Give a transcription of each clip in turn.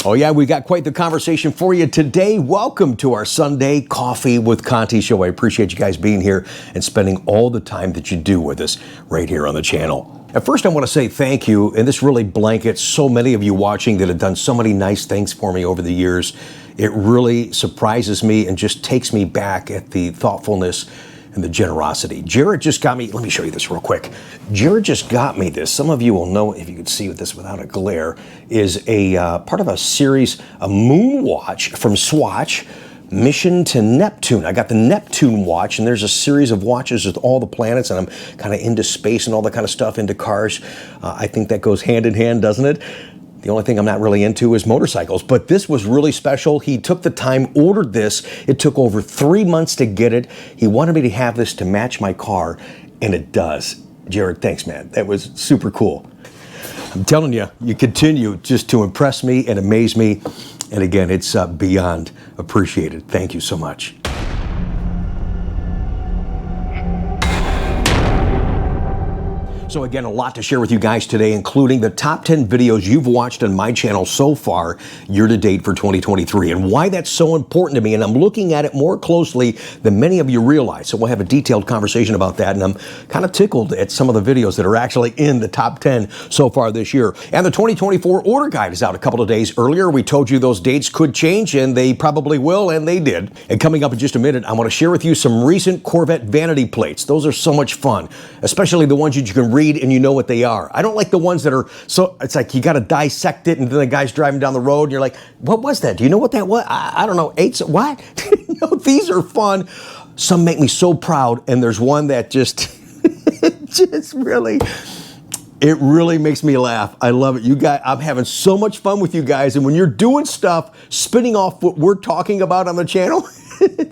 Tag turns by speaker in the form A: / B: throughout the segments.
A: Oh yeah, we got quite the conversation for you today. Welcome to our Sunday Coffee with Conti show. I appreciate you guys being here and spending all the time that you do with us right here on the channel. At first, I want to say thank you, and this really blankets so many of you watching that have done so many nice things for me over the years. It really surprises me and just takes me back at the thoughtfulness and the generosity. Jared just got me, let me show you this real quick. Jared just got me this. Some of you will know, if you could see this without a glare, is a part of a series, a moon watch from Swatch, Mission to Neptune. I got the Neptune watch, and there's a series of watches with all the planets, and I'm kind of into space and all that kind of stuff, into cars. I think that goes hand in hand, doesn't it? The only thing I'm not really into is motorcycles, but this was really special. He took the time, ordered this. It took over 3 months to get it. He wanted me to have this to match my car, and it does. Jared, thanks, man. That was super cool. I'm telling you, you continue just to impress me and amaze me. And again, it's beyond appreciated. Thank you so much. So again, a lot to share with you guys today, including the top 10 videos you've watched on my channel so far year to date for 2023, and why that's so important to me. And I'm looking at it more closely than many of you realize. So we'll have a detailed conversation about that. And I'm kind of tickled at some of the videos that are actually in the top 10 so far this year. And the 2024 order guide is out a couple of days earlier. We told you those dates could change, and they probably will, and they did. And coming up in just a minute, I want to share with you some recent Corvette Vanity plates. Those are so much fun, especially the ones that you can read and you know what they are. I don't like the ones that are so, it's like you got to dissect it, and then the guy's driving down the road and you're like, what was that? Do you know what that was? I don't know. What? No, these are fun. Some make me so proud, and there's one that just, it really makes me laugh. I love it. You guys, I'm having so much fun with you guys, and when you're doing stuff, spinning off what we're talking about on the channel,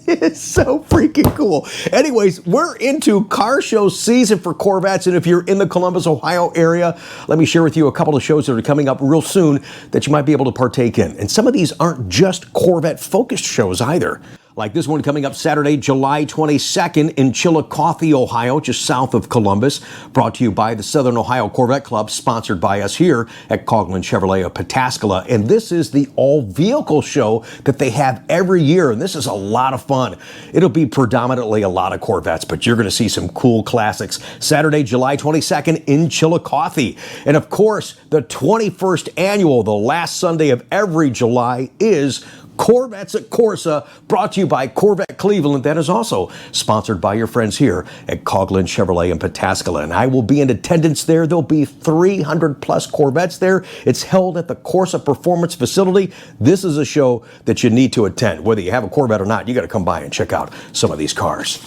A: it's so freaking cool. Anyways, we're into car show season for Corvettes, and if you're in the Columbus, Ohio area, let me share with you a couple of shows that are coming up real soon that you might be able to partake in. And some of these aren't just Corvette-focused shows either. Like this one coming up Saturday, July 22nd in Chillicothe, Ohio, just south of Columbus. Brought to you by the Southern Ohio Corvette Club, sponsored by us here at Coughlin Chevrolet of Pataskala. And this is the all-vehicle show that they have every year, and this is a lot of fun. It'll be predominantly a lot of Corvettes, but you're going to see some cool classics. Saturday, July 22nd in Chillicothe. And of course, the 21st annual, the last Sunday of every July, is Corvettes at Corsa, brought to you by Corvette Cleveland. That is also sponsored by your friends here at Coughlin Chevrolet in Pataskala. And I will be in attendance there. There'll be 300 plus Corvettes there. It's held at the Corsa Performance Facility. This is a show that you need to attend. Whether you have a Corvette or not, you got to come by and check out some of these cars.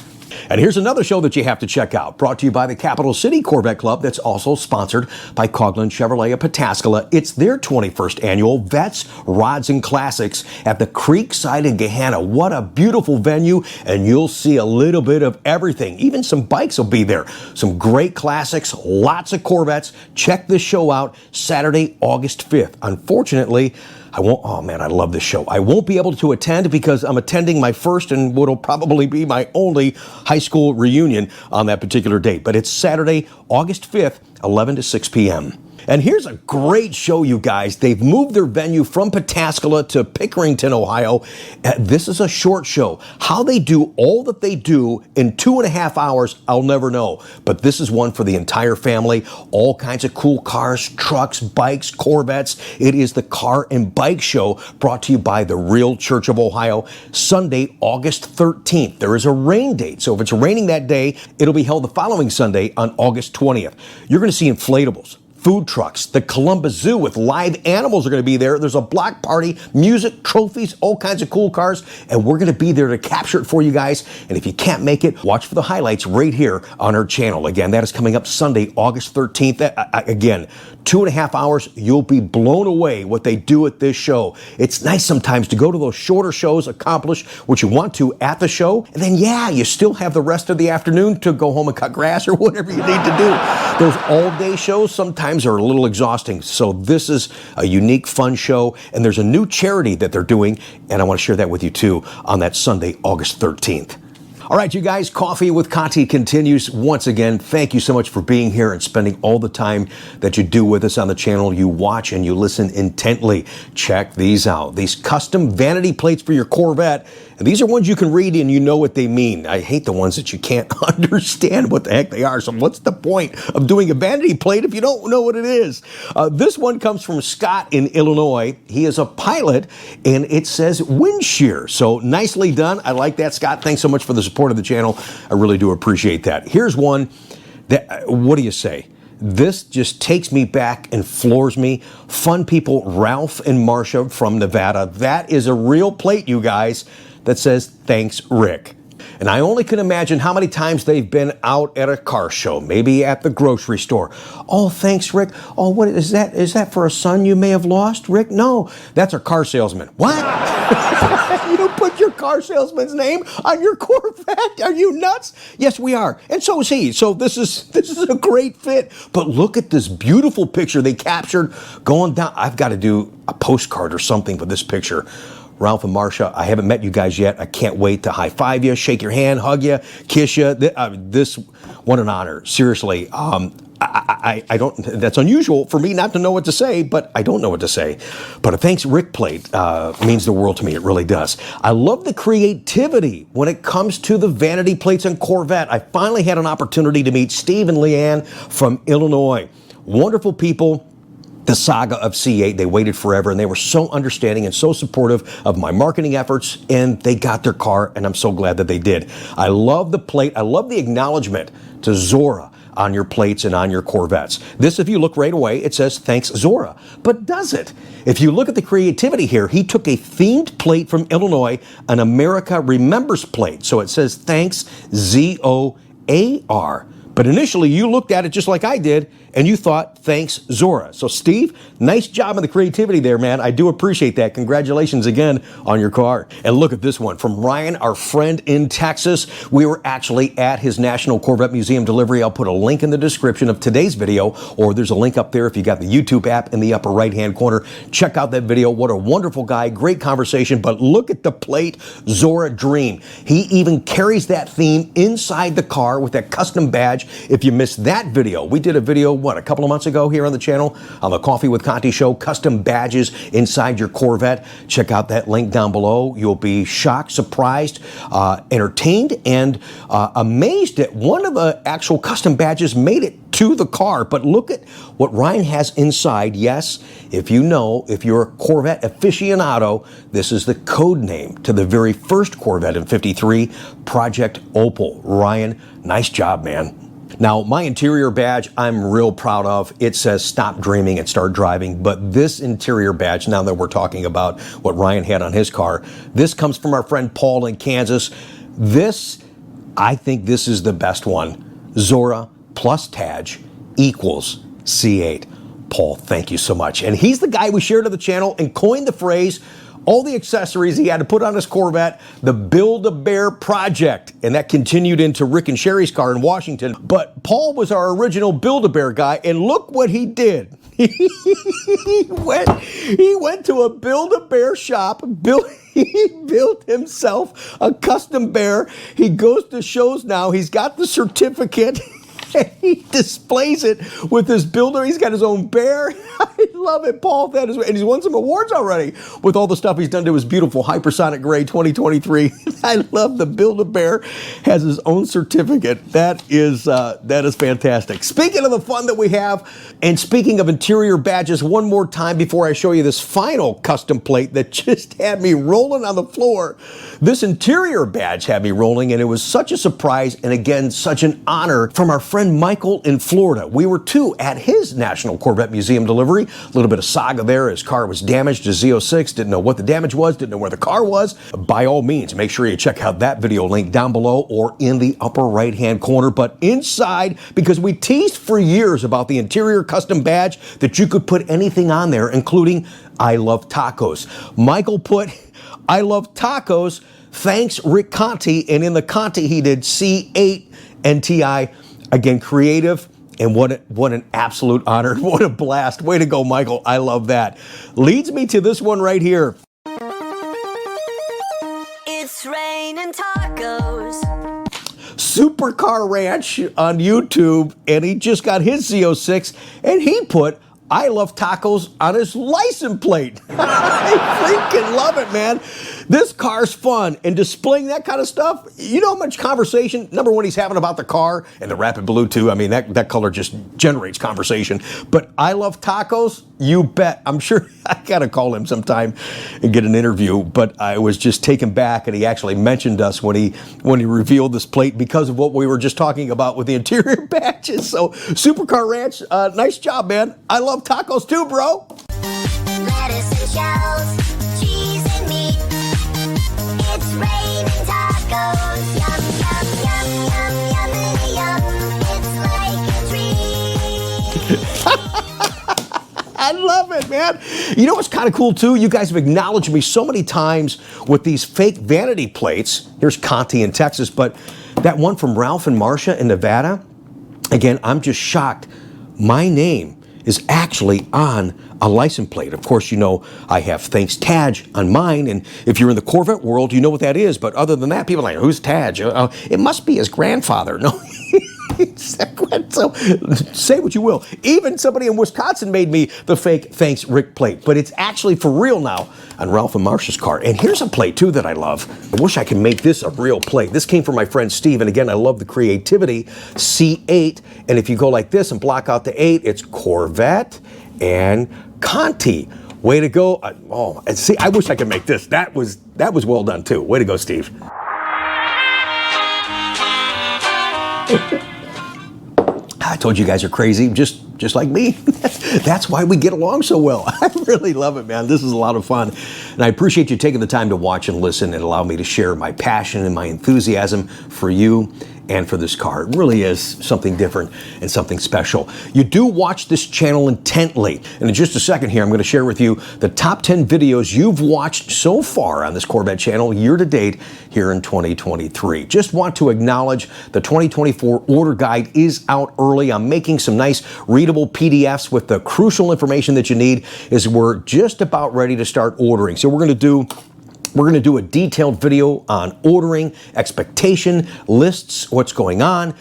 A: And here's another show that you have to check out, brought to you by the Capital City Corvette Club, that's also sponsored by Coughlin Chevrolet of Pataskala. It's their 21st annual Vets, Rods, and Classics at the Creekside in Gahanna. What a beautiful venue, and you'll see a little bit of everything. Even some bikes will be there. Some great classics, lots of Corvettes. Check this show out Saturday, August 5th. Unfortunately, I won't, oh man, I love this show. I won't be able to attend because I'm attending my first and what'll probably be my only high school reunion on that particular date. But it's Saturday, August 5th, 11 to 6 p.m. And here's a great show, you guys. They've moved their venue from Pataskala to Pickerington, Ohio. This is a short show. How they do all that they do in 2.5 hours, I'll never know. But this is one for the entire family. All kinds of cool cars, trucks, bikes, Corvettes. It is the Car and Bike Show, brought to you by the Real Church of Ohio. Sunday, August 13th. There is a rain date, so if it's raining that day, it'll be held the following Sunday on August 20th. You're going to see inflatables, food trucks, the Columbus Zoo with live animals are going to be there. There's a block party, music, trophies, all kinds of cool cars, and we're going to be there to capture it for you guys. And if you can't make it, watch for the highlights right here on our channel. Again, that is coming up Sunday, August 13th. Again, 2.5 hours, you'll be blown away what they do at this show. It's nice sometimes to go to those shorter shows, accomplish what you want to at the show, and then yeah, you still have the rest of the afternoon to go home and cut grass or whatever you need to do. Those all-day shows sometimes are a little exhausting, so this is a unique, fun show, and there's a new charity that they're doing, and I want to share that with you too on that Sunday, August 13th. All right, you guys, Coffee with Conti continues. Once again, thank you so much for being here and spending all the time that you do with us on the channel. You watch and you listen intently. Check these out. These custom vanity plates for your Corvette. And these are ones you can read and you know what they mean. I hate the ones that you can't understand what the heck they are. So what's the point of doing a vanity plate if you don't know what it is? This one comes from Scott in Illinois. He is a pilot and it says wind shear. So nicely done. I like that, Scott. Thanks so much for the support of the channel. I really do appreciate that. Here's one that, what do you say? This just takes me back and floors me. Fun people, Ralph and Marcia from Nevada. That is a real plate, you guys, that says, thanks, Rick. And I only can imagine how many times they've been out at a car show, maybe at the grocery store. Oh, thanks, Rick. Oh, what is that? Is that for a son you may have lost, Rick? No, that's our car salesman. What? You don't put your car salesman's name on your Corvette? Are you nuts? Yes, we are. And so is he. So this is a great fit. But look at this beautiful picture they captured going down. I've got to do a postcard or something for this picture. Ralph and Marcia, I haven't met you guys yet. I can't wait to high five you, shake your hand, hug you, kiss you. What an honor. Seriously. I don't, that's unusual for me not to know what to say, but I don't know what to say. But a thanks Rick plate means the world to me. It really does. I love the creativity when it comes to the vanity plates on Corvette. I finally had an opportunity to meet Steve and Leanne from Illinois. Wonderful people. The saga of C8, they waited forever and they were so understanding and so supportive of my marketing efforts, and they got their car, and I'm so glad that they did. I love the plate. I love the acknowledgement to Zora on your plates and on your Corvettes. This, if you look right away, it says, thanks, Zora. But does it? If you look at the creativity here, he took a themed plate from Illinois, an America Remembers plate. So it says, thanks, Z-O-A-R. But initially, you looked at it just like I did, and you thought, thanks, Zora. So, Steve, nice job on the creativity there, man. I do appreciate that. Congratulations again on your car. And look at this one from Ryan, our friend in Texas. We were actually at his National Corvette Museum delivery. I'll put a link in the description of today's video, or there's a link up there if you got the YouTube app in the upper right-hand corner. Check out that video. What a wonderful guy. Great conversation. But look at the plate, Zora Dream. He even carries that theme inside the car with that custom badge. If you missed that video, we did a video, a couple of months ago here on the channel on the Coffee with Conti show, custom badges inside your Corvette. Check out that link down below. You'll be shocked, surprised, entertained, and amazed that one of the actual custom badges made it to the car. But look at what Ryan has inside. Yes, if you're a Corvette aficionado, this is the code name to the very first Corvette in '53, Project Opal. Ryan, nice job, man. Now, my interior badge, I'm real proud of. It says stop dreaming and start driving. But this interior badge, now that we're talking about what Ryan had on his car, this comes from our friend Paul in Kansas. I think this is the best one. Zora plus Taj equals C8. Paul, thank you so much. And he's the guy we shared to the channel and coined the phrase, all the accessories he had to put on his Corvette, the Build-A-Bear project. And that continued into Rick and Sherry's car in Washington. But Paul was our original Build-A-Bear guy, and look what he did. He went to a Build-A-Bear shop, he built himself a custom bear. He goes to shows now. He's got the certificate. He displays it with his builder. He's got his own bear. I love it, Paul. And he's won some awards already with all the stuff he's done to his beautiful Hypersonic Gray 2023. I love the Build-A-Bear. Has his own certificate. That is fantastic. Speaking of the fun that we have, and speaking of interior badges, one more time before I show you this final custom plate that just had me rolling on the floor. This interior badge had me rolling, and it was such a surprise, and again, such an honor from our friend Michael in Florida. We were too at his National Corvette Museum delivery. A little bit of saga there. His car was damaged, his Z06. Didn't know what the damage was, didn't know where the car was. By all means, make sure you check out that video link down below or in the upper right-hand corner. But inside, because we teased for years about the interior custom badge, that you could put anything on there, including I love tacos. Michael put I love tacos, thanks Rick Conti, and in the Conti he did C8 NTI. Again, creative, and what an absolute honor. What a blast. Way to go, Michael. I love that. Leads me to this one right here.
B: It's raining tacos.
A: Supercar Ranch on YouTube, and he just got his Z06, and he put "I love tacos" on his license plate. I freaking love it, man. This car's fun, and displaying that kind of stuff, you know how much conversation, number one, he's having about the car, and the Rapid Blue too. I mean, that color just generates conversation. But "I love tacos," you bet. I'm sure I gotta call him sometime and get an interview, but I was just taken back, and he actually mentioned us when he revealed this plate because of what we were just talking about with the interior badges. So Supercar Ranch, nice job, man. I love tacos too, bro.
B: Lettuce and shells, cheese and meat. It's raining tacos. Yum, yum, yum, yum, yummity, yum. It's like a treat.
A: I love it, man. You know what's kind of cool too? You guys have acknowledged me so many times with these fake vanity plates. Here's Conti in Texas, but that one from Ralph and Marcia in Nevada, again, I'm just shocked. My name is actually on a license plate. Of course, you know I have "Thanks Taj" on mine, and if you're in the Corvette world, you know what that is. But other than that, people are like, "Who's Taj?" It must be his grandfather. No. So say what you will. Even somebody in Wisconsin made me the fake "Thanks Rick" plate, but it's actually for real now on Ralph and Marcia's car. And here's a plate too that I love. I wish I could make this a real plate. This came from my friend Steve, and again, I love the creativity. C8, and if you go like this and block out the 8, it's Corvette and Conti. Way to go! Oh, and see, I wish I could make this. That was well done too. Way to go, Steve. I told you guys are crazy, just like me. That's why we get along so well. I really love it, man. This is a lot of fun. And I appreciate you taking the time to watch and listen and allow me to share my passion and my enthusiasm for you and for this car. It really is something different and something special. You do watch this channel intently. And in just a second here, I'm going to share with you the top 10 videos you've watched so far on this Corvette channel year to date here in 2023. Just want to acknowledge the 2024 order guide is out early. I'm making some nice readable PDFs with the crucial information that you need as we're just about ready to start ordering. So we're going to do a detailed video on ordering, expectation, lists, what's going on,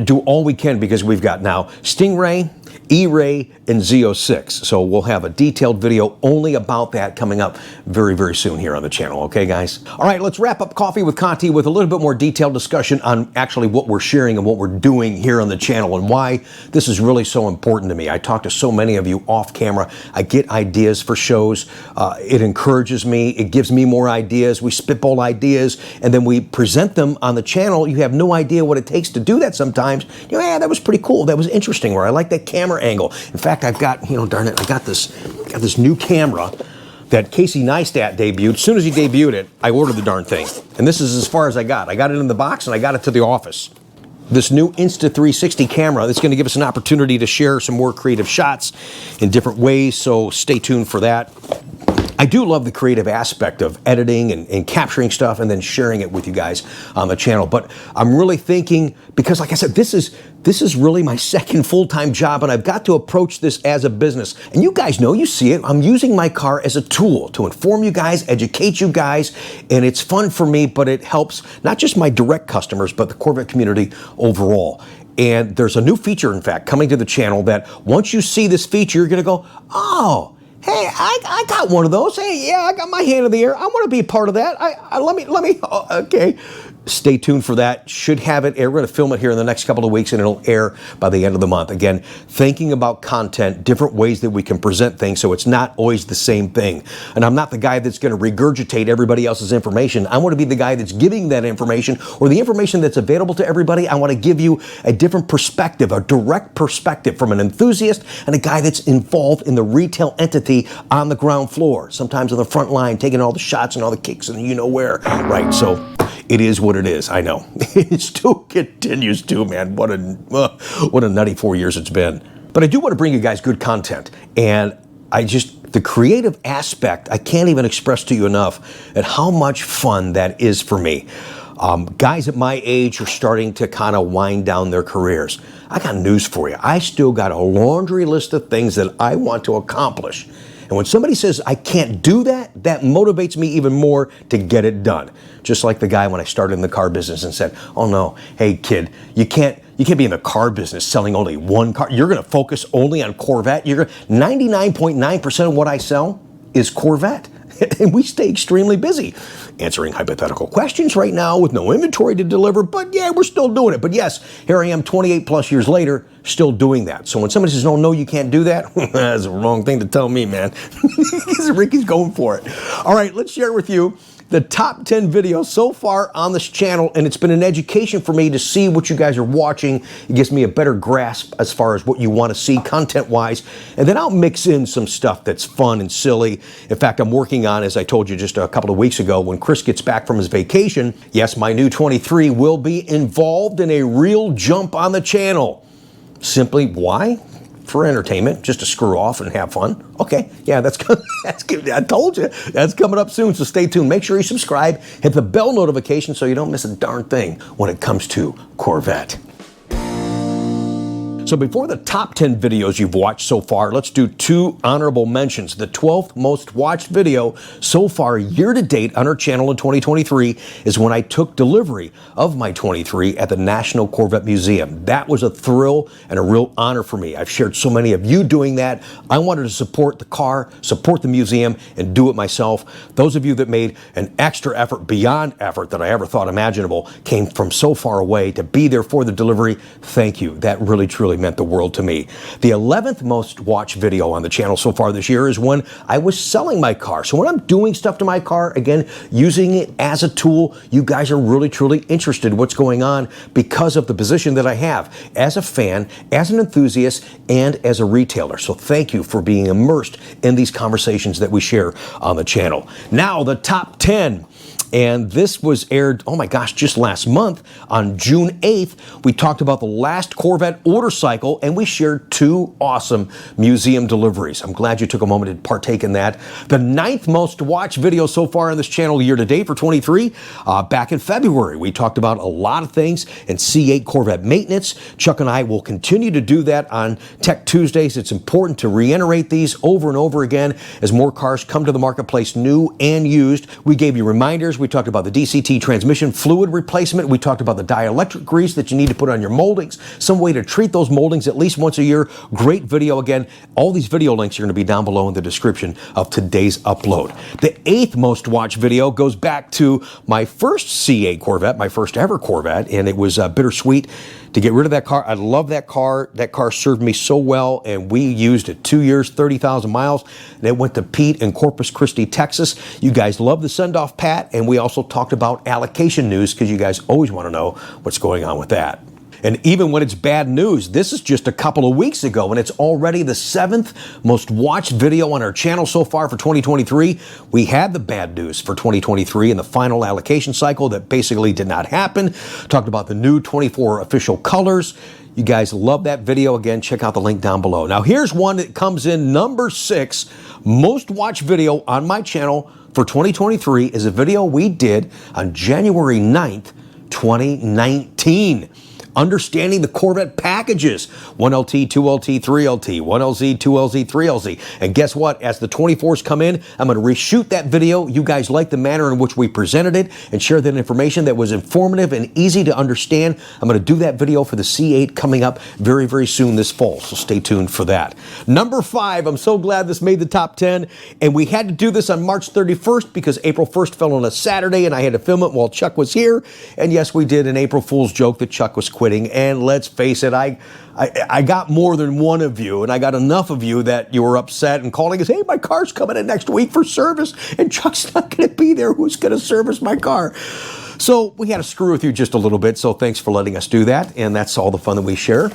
A: do all we can because we've got now Stingray, ERAY, and Z06. So we'll have a detailed video only about that coming up very, very soon here on the channel. Okay, guys? All right, let's wrap up Coffee with Conti with a little bit more detailed discussion on actually what we're sharing and what we're doing here on the channel and why this is really so important to me. I talk to so many of you off camera. I get ideas for shows. It encourages me. It gives me more ideas. We spitball ideas, and then we present them on the channel. You have no idea what it takes to do that sometimes. You know, yeah, that was pretty cool. That was interesting, or I like that camera angle. In fact, I've got, you know, darn it, I got this new camera that Casey Neistat debuted. As soon as he debuted it, I ordered the darn thing. And this is as far as I got. I got it in the box and I got it to the office. This new Insta360 camera that's going to give us an opportunity to share some more creative shots in different ways, so stay tuned for that. I do love the creative aspect of editing and capturing stuff and then sharing it with you guys on the channel. But I'm really thinking, because like I said, this is really my second full-time job, and I've got to approach this as a business. And you guys know, you see it, I'm using my car as a tool to inform you guys, educate you guys, and it's fun for me, but it helps not just my direct customers, but the Corvette community overall. And there's a new feature, in fact, coming to the channel that once you see this feature, you're gonna go, oh, hey, I got one of those. Hey, yeah, I got my hand in the air. I want to be a part of that. Let me. Okay. Stay tuned for that. Should have it air. We're going to film it here in the next couple of weeks, and it'll air by the end of the month. Again, thinking about content, different ways that we can present things so it's not always the same thing. And I'm not the guy that's going to regurgitate everybody else's information. I want to be the guy that's giving that information, or the information that's available to everybody. I want to give you a different perspective, a direct perspective from an enthusiast and a guy that's involved in the retail entity on the ground floor, sometimes on the front line, taking all the shots and all the kicks and you know where, right? So it is what it is. I know. It still continues to, man. What a nutty 4 years it's been. But I do want to bring you guys good content. And the creative aspect, I can't even express to you enough at how much fun that is for me. Guys at my age are starting to kind of wind down their careers. I got news for you. I still got a laundry list of things that I want to accomplish. And when somebody says I can't do that, that motivates me even more to get it done. Just like the guy when I started in the car business and said, oh no, hey kid, you can't be in the car business selling only one car. You're going to focus only on Corvette. 99.9% of what I sell is Corvette. And we stay extremely busy answering hypothetical questions right now with no inventory to deliver, but yeah, we're still doing it. But yes, here I am 28 plus years later, still doing that. So when somebody says, no, you can't do that, that's the wrong thing to tell me, man. Because Ricky's going for it. All right, let's share with you the top 10 videos so far on this channel, and it's been an education for me to see what you guys are watching. It gives me a better grasp as far as what you want to see content-wise, and then I'll mix in some stuff that's fun and silly. In fact, I'm working on, as I told you just a couple of weeks ago, when Chris gets back from his vacation, yes, my new 23 will be involved in a real jump on the channel. Simply, why? For entertainment, just to screw off and have fun. Okay, yeah, that's good. I told you, that's coming up soon, so stay tuned. Make sure you subscribe, hit the bell notification so you don't miss a darn thing when it comes to Corvette. So before the top 10 videos you've watched so far, let's do 2 honorable mentions. The 12th most watched video so far year to date on our channel in 2023 is when I took delivery of my 23 at the National Corvette Museum. That was a thrill and a real honor for me. I've shared so many of you doing that. I wanted to support the car, support the museum, and do it myself. Those of you that made an extra effort beyond effort that I ever thought imaginable, came from so far away to be there for the delivery, thank you. That really, truly meant the world to me. The 11th most watched video on the channel so far this year is when I was selling my car. So when I'm doing stuff to my car, again, using it as a tool, you guys are really, truly interested in what's going on because of the position that I have as a fan, as an enthusiast, and as a retailer. So thank you for being immersed in these conversations that we share on the channel. Now, the top 10. And this was aired, oh my gosh, just last month on June 8th. We talked about the last Corvette order cycle, and we shared 2 awesome museum deliveries. I'm glad you took a moment to partake in that. The 9th most watched video so far on this channel year to date for 23, back in February. We talked about a lot of things in C8 Corvette maintenance. Chuck and I will continue to do that on Tech Tuesdays. It's important to reiterate these over and over again as more cars come to the marketplace, new and used. We gave you reminders. We talked about the DCT transmission fluid replacement. We talked about the dielectric grease that you need to put on your moldings, some way to treat those moldings at least once a year. Great video. Again, all these video links are going to be down below in the description of today's upload. The 8th most watched video goes back to my first C8 Corvette, my first ever Corvette, and it was bittersweet to get rid of that car. I love that car. That car served me so well, and we used it 2 years, 30,000 miles. And it went to Pete in Corpus Christi, Texas. You guys love the send-off, Pat, and we also talked about allocation news because you guys always want to know what's going on with that. And even when it's bad news, this is just a couple of weeks ago, and it's already the 7th most watched video on our channel so far for 2023. We had the bad news for 2023 in the final allocation cycle that basically did not happen. Talked about the new 24 official colors. You guys love that video. Again, check out the link down below. Now, here's one that comes in number 6 most watched video on my channel for 2023 is a video we did on January 9th, 2019. Understanding the Corvette packages, 1LT, 2LT, 3LT, 1LZ, 2LZ, 3LZ. And guess what? As the 24s come in, I'm going to reshoot that video. You guys like the manner in which we presented it and share that information that was informative and easy to understand. I'm going to do that video for the C8 coming up very, very soon this fall. So stay tuned for that. Number 5, I'm so glad this made the top 10. And we had to do this on March 31st because April 1st fell on a Saturday and I had to film it while Chuck was here. And yes, we did an April Fool's joke that Chuck was quitting. And let's face it, I got more than one of you, and I got enough of you that you were upset and calling us, hey, my car's coming in next week for service, and Chuck's not going to be there. Who's going to service my car? So we had to screw with you just a little bit, so thanks for letting us do that, and that's all the fun that we share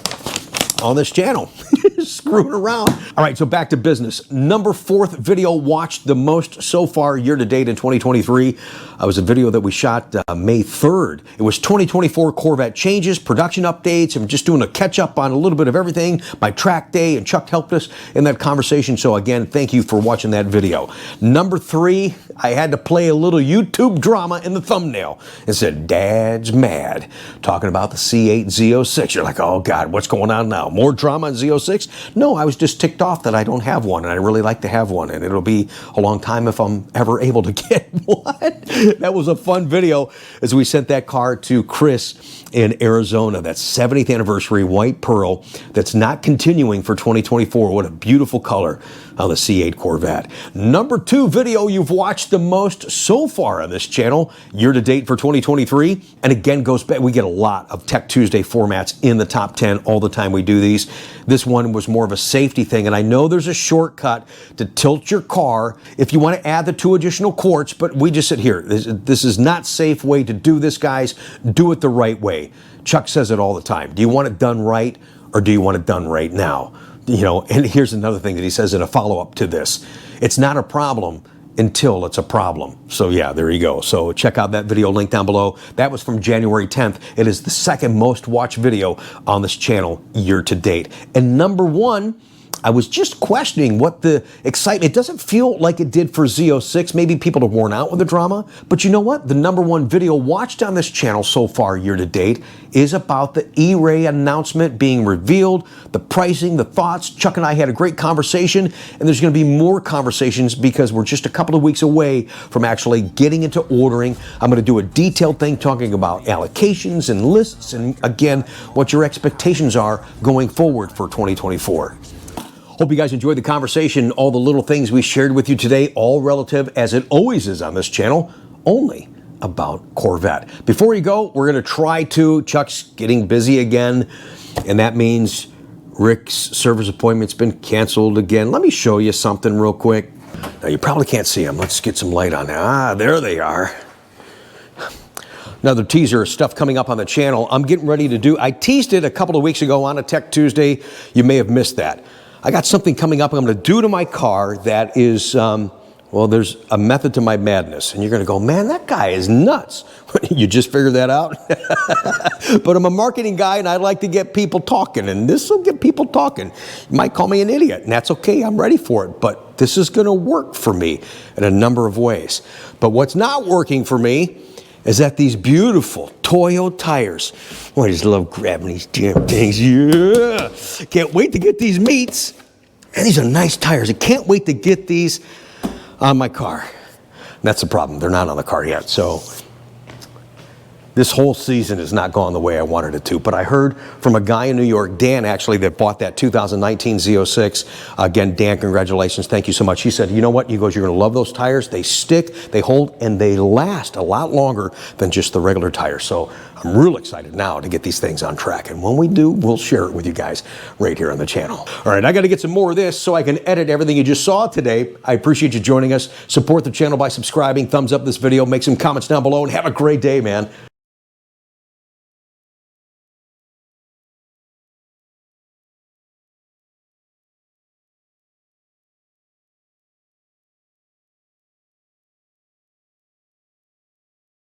A: on this channel. Screwing around. All right, so back to business. Number 4th video watched the most so far year to date in 2023. It was a video that we shot May 3rd. It was 2024 Corvette changes, production updates, and just doing a catch up on a little bit of everything. My track day, and Chuck helped us in that conversation. So again, thank you for watching that video. Number 3, I had to play a little YouTube drama in the thumbnail. It said, Dad's mad. Talking about the C8 Z06. You're like, oh God, what's going on now? More drama on Z06? No, I was just ticked off that I don't have one, and I really like to have one, and it'll be a long time if I'm ever able to get one. That was a fun video as we sent that car to Chris in Arizona. That's 70th anniversary white pearl that's not continuing for 2024. What a beautiful color on the C8 Corvette. Number 2 video you've watched the most so far on this channel, year to date for 2023. And again, goes back, we get a lot of Tech Tuesday formats in the top 10 all the time we do these. This one was more of a safety thing, and I know there's a shortcut to tilt your car if you want to add the 2 additional quarts, but we just said here, this is not safe way to do this, guys. Do it the right way. Chuck says it all the time. Do you want it done right, or do you want it done right now? You know, and here's another thing that he says in a follow-up to this. It's not a problem until it's a problem. So yeah, there you go. So check out that video link down below. That was from January 10th. It is the second most watched video on this channel year to date. And number 1, I was just questioning what the excitement, it doesn't feel like it did for Z06. Maybe people are worn out with the drama, but you know what? The number 1 video watched on this channel so far year to date is about the ERAY announcement being revealed, the pricing, the thoughts. Chuck and I had a great conversation, and there's going to be more conversations because we're just a couple of weeks away from actually getting into ordering. I'm going to do a detailed thing talking about allocations and lists, and again, what your expectations are going forward for 2024. Hope you guys enjoyed the conversation, all the little things we shared with you today, all relative, as it always is on this channel, only about Corvette. Before you go, we're going to try to, Chuck's getting busy again, and that means Rick's service appointment's been canceled again. Let me show you something real quick. Now, you probably can't see them. Let's get some light on that. Ah, there they are. Another teaser of stuff coming up on the channel. I'm getting ready to do, I teased it a couple of weeks ago on a Tech Tuesday. You may have missed that. I got something coming up I'm going to do to my car that is, well, there's a method to my madness. And you're going to go, man, that guy is nuts. You just figured that out? But I'm a marketing guy, and I like to get people talking, and this will get people talking. You might call me an idiot, and that's okay. I'm ready for it. But this is going to work for me in a number of ways. But what's not working for me is that these beautiful Toyo tires. Oh, I just love grabbing these damn things. Yeah! Can't wait to get these meats. And these are nice tires. I can't wait to get these on my car. And that's the problem. They're not on the car yet. So this whole season has not gone the way I wanted it to. But I heard from a guy in New York, Dan, actually, that bought that 2019 Z06. Again, Dan, congratulations. Thank you so much. He said, you know what? He goes, you're going to love those tires. They stick, they hold, and they last a lot longer than just the regular tires. So I'm real excited now to get these things on track. And when we do, we'll share it with you guys right here on the channel. All right, I got to get some more of this so I can edit everything you just saw today. I appreciate you joining us. Support the channel by subscribing. Thumbs up this video. Make some comments down below, and have a great day, man.